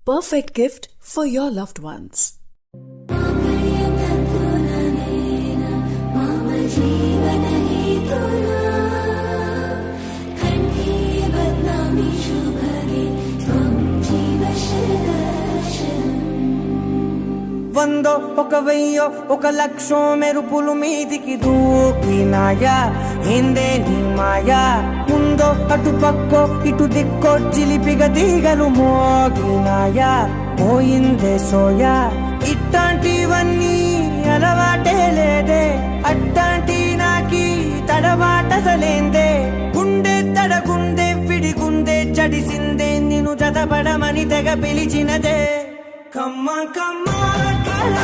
perfect gift for your loved ones. వందో ఒక వెయ్యో ఒక లక్షో మెరుపులు మీదికి దూకినాయా ఏందే నీ మాయా ముందో అటు పక్కో ఇటు దిక్కో చిలిపిగ తీగలు మోగినాయా పోయిందే సోయా ఇట్లాంటివన్నీ అలవాటే లేదే అట్లాంటి నాకి తడబాటసలేందే గుండె తడగుండే విడిగుండే చడిసిందే నిన్ను జతపడమని తెగ పిలిచినదే కమ్మ కమ్మ కళ